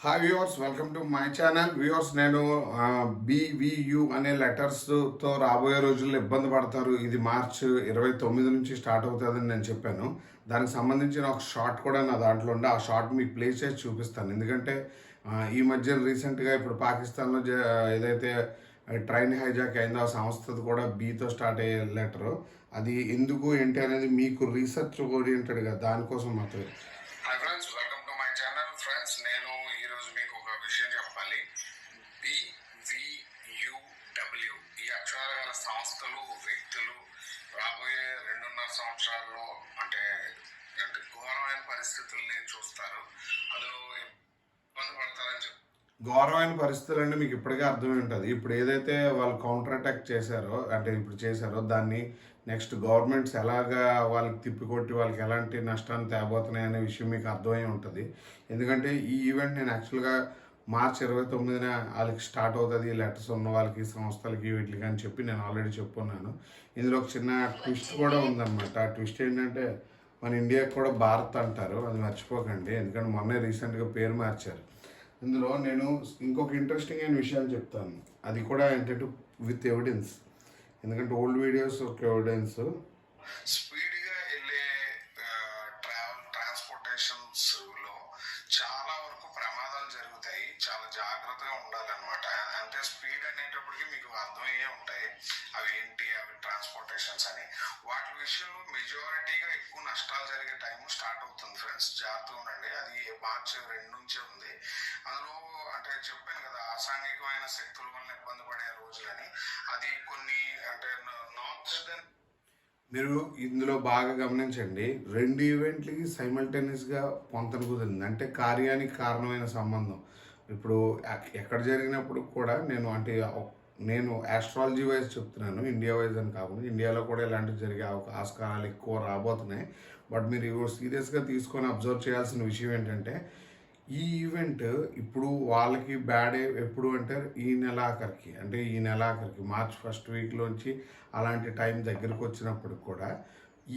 Hi viewers, welcome to my channel. Viewers, నేను BVU అనే లెటర్స్తో రాబోయే రోజుల్లో ఇబ్బంది పడతారు. ఇది మార్చ్ 29 నుంచి స్టార్ట్ అవుతుందని నేను చెప్పాను. దానికి సంబంధించిన ఒక షార్ట్ కూడా నా దాంట్లో ఉండి ఆ షార్ట్ మీకు ప్లే చేసి చూపిస్తాను. ఎందుకంటే ఈ మధ్య రీసెంట్గా ఇప్పుడు పాకిస్తాన్లో ఏదైతే ట్రైన్ హైజాక్ అయిందో ఆ సంస్థది కూడా బీతో స్టార్ట్ అయ్యే లెటరు. అది ఎందుకు ఏంటి అనేది మీకు రీసెర్చ్ ఓరియంటెడ్గా దానికోసం మాత్రమే. Hi friends, welcome to my channel. Friends, నేను ఈరోజు మీకు ఒక విషయం చెప్పాలి. BVUW ఈ అక్షరాల గల సంస్థలు, వ్యక్తులు రాబోయే 2.5 సంవత్సరాల్లో అంటే ఘోరమైన పరిస్థితుల్ని చూస్తారు. అందులో ఇబ్బంది పడతారని చెప్పి ఘోరమైన పరిస్థితులు అంటే మీకు ఇప్పటికే అర్థమై ఉంటుంది. ఇప్పుడు ఏదైతే వాళ్ళు కౌంటర్ అటాక్ చేశారో అంటే ఇప్పుడు చేశారో దాన్ని నెక్స్ట్ గవర్నమెంట్స్ ఎలాగా వాళ్ళకి తిప్పికొట్టి వాళ్ళకి ఎలాంటి నష్టాన్ని తేబోతున్నాయి అనే విషయం మీకు అర్థమై ఉంటుంది. ఎందుకంటే ఈ ఈవెంట్ నేను యాక్చువల్గా మార్చ్ 29న వాళ్ళకి స్టార్ట్ అవుతుంది, లెటర్స్ ఉన్న వాళ్ళకి, సంస్థలకి, వీటికి అని చెప్పి నేను ఆల్రెడీ చెప్పుకున్నాను. ఇందులో ఒక చిన్న ట్విస్ట్ కూడా ఉందన్నమాట. ఆ ట్విస్ట్ ఏంటంటే మన ఇండియాకి కూడా భారత్ అంటారు, అది మర్చిపోకండి. ఎందుకంటే మొన్నే రీసెంట్గా పేరు మార్చారు. ఇందులో నేను ఇంకొక ఇంట్రెస్టింగ్ అయిన విషయాలు చెప్తాను. అది కూడా ఏంటంటే విత్ ఎవిడెన్స్. ఎందుకంటే ఓల్డ్ వీడియోస్ ఒక ఎవిడెన్స్. స్పీడ్గా వెళ్ళే ట్రాన్స్పోర్టేషన్స్లో చాలా వరకు ప్రమాదాలు జరుగుతాయి. చాలా జాగ్రత్తగా ఉండాలన్నమాట. అంటే స్పీడ్ అనేటప్పటికీ మీకు అర్థమయ్యే ఉంటాయి అవి ఏంటి, అవి ట్రాన్స్పోర్టేషన్స్ అని. వాటి విషయంలో మెజారిటీగా ఎక్కువ నష్టాలు జరిగే టైం స్టార్ట్ అవుతుంది ఫ్రెండ్స్. జాగ్రత్తగా ఉండండి. అది మార్చి 2 నుంచే ఉంది. అందులో అంటే చెప్పాను కదా, అసాంఘికమైన శక్తుల వల్ల ఇబ్బంది పడే రోజులని. అది కొన్ని అంటే నార్త్ మీరు ఇందులో బాగా గమనించండి. 2 ఈవెంట్లకి సైమల్టేనియస్గా పొంతన కుదిరింది. అంటే కార్యానికి కారణమైన సంబంధం. ఇప్పుడు ఎక్కడ జరిగినప్పుడు కూడా నేను ఆస్ట్రాలజీ వైజ్ చెప్తున్నాను, ఇండియా వైజ్ అని కాకుండా. ఇండియాలో కూడా ఇలాంటివి జరిగే ఆస్కారాలు ఎక్కువ రాబోతున్నాయి. బట్ మీరు సీరియస్గా తీసుకొని అబ్జర్వ్ చేయాల్సిన విషయం ఏంటంటే ఈ ఈవెంట్ ఇప్పుడు వాళ్ళకి బ్యాడ్ ఎప్పుడు అంటే ఈ నెల ఆఖరికి మార్చ్ 1st వీక్లోంచి అలాంటి టైం దగ్గరకు వచ్చినప్పుడు కూడా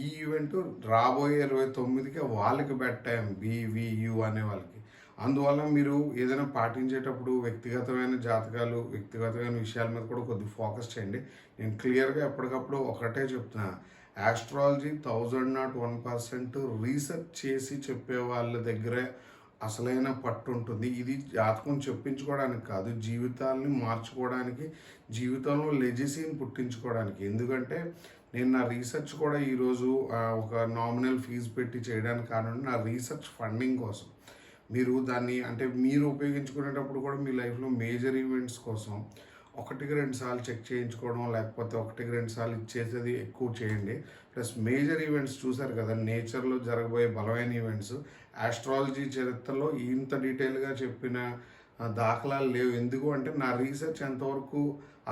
ఈ ఈవెంట్ రాబోయే 29కి వాళ్ళకి బ్యాడ్ టైం, BVU అనే వాళ్ళకి. అందువల్ల మీరు ఏదైనా పాటించేటప్పుడు వ్యక్తిగతమైన జాతకాలు, వ్యక్తిగతమైన విషయాల మీద కూడా కొద్దిగా ఫోకస్ చేయండి. నేను క్లియర్గా ఎప్పటికప్పుడు ఒకటే చెప్తున్నా, ఆస్ట్రాలజీ 1001% రీసెర్చ్ చేసి చెప్పే వాళ్ళ దగ్గరే అసలైన పట్టు ఉంటుంది. ఇది జాతకం చెప్పించుకోవడానికి కాదు, జీవితాలని మార్చుకోవడానికి, జీవితంలో లెజెసీని పుట్టించుకోవడానికి. ఎందుకంటే నేను నా రీసెర్చ్ కూడా ఈరోజు ఒక నామినల్ ఫీజు పెట్టి చేయడానికి కారణం నా రీసెర్చ్ ఫండింగ్ కోసం. మీరు దాన్ని అంటే మీరు ఉపయోగించుకునేటప్పుడు కూడా మీ లైఫ్లో మేజర్ ఈవెంట్స్ కోసం 1-2 సార్లు చెక్ చేయించుకోవడం, లేకపోతే 1-2 సార్లు ఇచ్చేసేది ఎక్కువ చేయండి. ప్లస్ మేజర్ ఈవెంట్స్ చూసారు కదా, నేచర్లో జరగబోయే బలమైన ఈవెంట్స్ ఆస్ట్రాలజీ చరిత్రలో ఇంత డీటెయిల్గా చెప్పిన దాఖలాలు లేవు. ఎందుకు అంటే నా రీసెర్చ్ ఎంతవరకు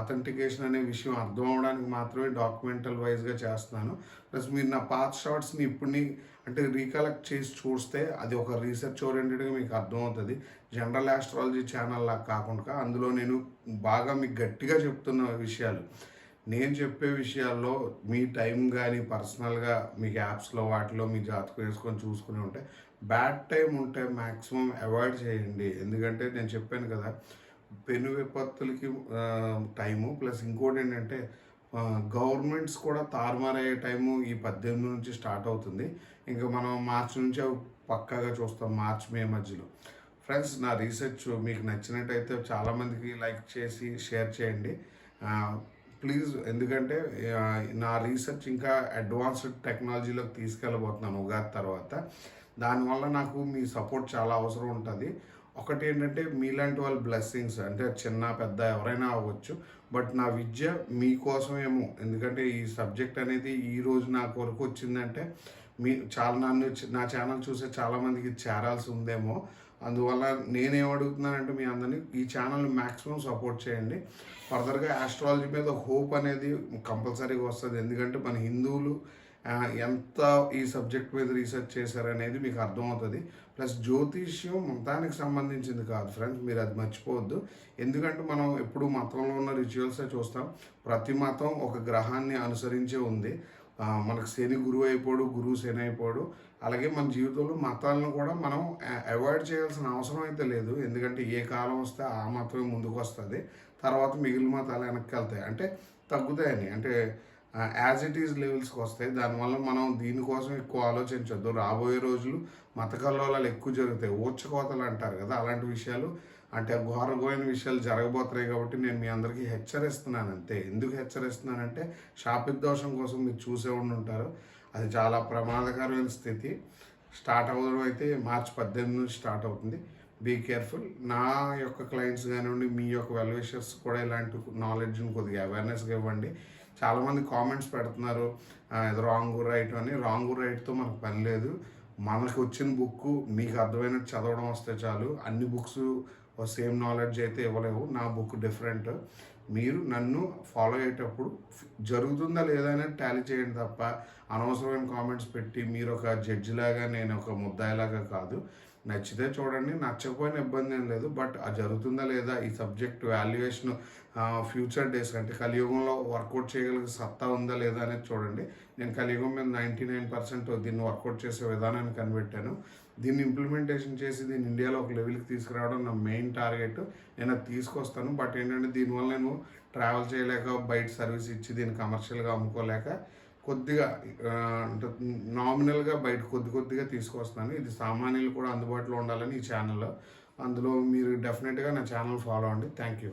అథెంటికేషన్ అనే విషయం అర్థం అవడానికి మాత్రమే డాక్యుమెంటల్ వైజ్గా చేస్తున్నాను. ప్లస్ మీరు నా పాత్ షార్ట్స్ని ఇప్పుడు అంటే రీకలెక్ట్ చేసి చూస్తే అది ఒక రీసెర్చ్ ఓరియంటెడ్గా మీకు అర్థమవుతుంది. జనరల్ ఆస్ట్రాలజీ ఛానల్ లాగా కాకుండా అందులో నేను బాగా మీకు గట్టిగా చెప్తున్న విషయాలు, నేను చెప్పే విషయాల్లో మీ టైం కానీ పర్సనల్గా మీకు యాప్స్లో వాటిలో మీ జాతకం వేసుకొని చూసుకుని ఉంటే బ్యాడ్ టైం ఉంటే మ్యాక్సిమం అవాయిడ్ చేయండి. ఎందుకంటే నేను చెప్పాను కదా, పెను విపత్తులకి టైము. ప్లస్ ఇంకోటి ఏంటంటే గవర్నమెంట్స్ కూడా తారుమారయ్యే టైము ఈ 18 నుంచి స్టార్ట్ అవుతుంది. ఇంకా మనం మార్చి నుంచి అవి పక్కాగా చూస్తాం, మే మధ్యలో. ఫ్రెండ్స్, నా రీసెర్చ్ మీకు నచ్చినట్టయితే చాలామందికి లైక్ చేసి షేర్ చేయండి ప్లీజ్. ఎందుకంటే నా రీసెర్చ్ ఇంకా అడ్వాన్స్డ్ టెక్నాలజీలోకి తీసుకెళ్ళబోతున్నాను ఉగాది తర్వాత. దానివల్ల నాకు మీ సపోర్ట్ చాలా అవసరం ఉంటుంది. ఒకటి ఏంటంటే మీలాంటి వాళ్ళ బ్లెస్సింగ్స్, అంటే చిన్న పెద్ద ఎవరైనా అవ్వచ్చు, బట్ నా విద్య మీకోసమేమో. ఎందుకంటే ఈ సబ్జెక్ట్ అనేది ఈరోజు నాకు వరకు వచ్చిందంటే నా ఛానల్ చూసే చాలామందికి చేరాల్సి ఉందేమో. అందువల్ల నేనేమడుగుతున్నానంటే మీ అందరినీ ఈ ఛానల్ని మ్యాక్సిమం సపోర్ట్ చేయండి. ఫర్దర్గా ఆస్ట్రాలజీ మీద హోప్ అనేది కంపల్సరీగా వస్తుంది. ఎందుకంటే మన హిందువులు ఎంత ఈ సబ్జెక్ట్ మీద రీసెర్చ్ చేశారనేది మీకు అర్థమవుతుంది. ప్లస్ జ్యోతిష్యం మతానికి సంబంధించింది కాదు ఫ్రెండ్స్, మీరు అది మర్చిపోవద్దు. ఎందుకంటే మనం ఎప్పుడు మతంలో ఉన్న రిచువల్సే చూస్తాం. ప్రతి మతం ఒక గ్రహాన్ని అనుసరించే ఉంది. మనకు శని గురువు అయిపోడు, గురువు శని అయిపోడు. అలాగే మన జీవితంలో మతాలను కూడా మనం అవాయిడ్ చేయాల్సిన అవసరం అయితే లేదు. ఎందుకంటే ఏ కాలం వస్తే ఆ మతమే ముందుకు వస్తుంది, తర్వాత మిగిలిన మతాలు వెనక్కి వెళ్తాయి, అంటే తగ్గుతాయని, అంటే యాజ్ ఇట్ ఈజ్ లెవెల్స్కి వస్తాయి. దానివల్ల మనం దీనికోసం ఎక్కువ ఆలోచించొద్దు. రాబోయే రోజులు మత కల్లోలాలు ఎక్కువ జరుగుతాయి, ఊచకోతలు అంటారు కదా, అలాంటి విషయాలు, అంటే ఘోరఘోరమైన విషయాలు జరగబోతున్నాయి. కాబట్టి నేను మీ అందరికీ హెచ్చరిస్తున్నాను అంతే. ఎందుకు హెచ్చరిస్తున్నానంటే శాపిద్దోషం కోసం మీరు చూసే ఉండి ఉంటారు. అది చాలా ప్రమాదకరమైన స్థితి. స్టార్ట్ అవ్వడం అయితే మార్చి 18 నుంచి స్టార్ట్ అవుతుంది. Be careful. నా యొక్క క్లయింట్స్ కానివ్వండి, మీ యొక్క వెల్ విషర్స్ కూడా ఇలాంటి నాలెడ్జ్ని కొద్దిగా అవేర్నెస్గా ఇవ్వండి. చాలామంది కామెంట్స్ పెడుతున్నారు ఇది రాంగ్ రైట్ అని. రాంగ్ రైట్తో మనకు పని లేదు. మనకు వచ్చిన బుక్ మీకు అర్థమైనట్టు చదవడం వస్తే చాలు. అన్ని బుక్స్ సేమ్ నాలెడ్జ్ అయితే ఇవ్వలేవు. నా బుక్ డిఫరెంట్. మీరు నన్ను ఫాలో అయ్యేటప్పుడు జరుగుతుందా లేదా అనేది టాలీ చేయండి తప్ప అనవసరమైన కామెంట్స్ పెట్టి మీరు ఒక జడ్జి లాగా, నేను ఒక ముద్దాయిలాగా కాదు. నచ్చితే చూడండి, నచ్చకపోయినా ఇబ్బంది ఏం లేదు. బట్ అది జరుగుతుందా లేదా, ఈ సబ్జెక్ట్ వాల్యుయేషన్ ఫ్యూచర్ డేస్ అంటే కలియుగంలో వర్కౌట్ చేయగలిగే సత్తా ఉందా లేదా అనేది చూడండి. నేను కలియుగం మీద 99% దీన్ని వర్కౌట్ చేసే విధానాన్ని కనిపెట్టాను. దీన్ని ఇంప్లిమెంటేషన్ చేసి దీన్ని ఇండియాలో ఒక లెవెల్కి తీసుకురావడం నా మెయిన్ టార్గెట్. నేను అది తీసుకొస్తాను. బట్ ఏంటంటే దీనివల్ల నేను ట్రావెల్ చేయలేక, బయట సర్వీస్ ఇచ్చి దీన్ని కమర్షియల్గా అమ్ముకోలేక కొద్దిగా అంటే నామినల్గా బయట కొద్దిగా తీసుకొస్తున్నాను. ఇది సామాన్యులు కూడా అందుబాటులో ఉండాలని ఈ ఛానల్లో. అందులో మీరు డెఫినెట్గా నా ఛానల్ ఫాలో అవ్వండి. Thank you.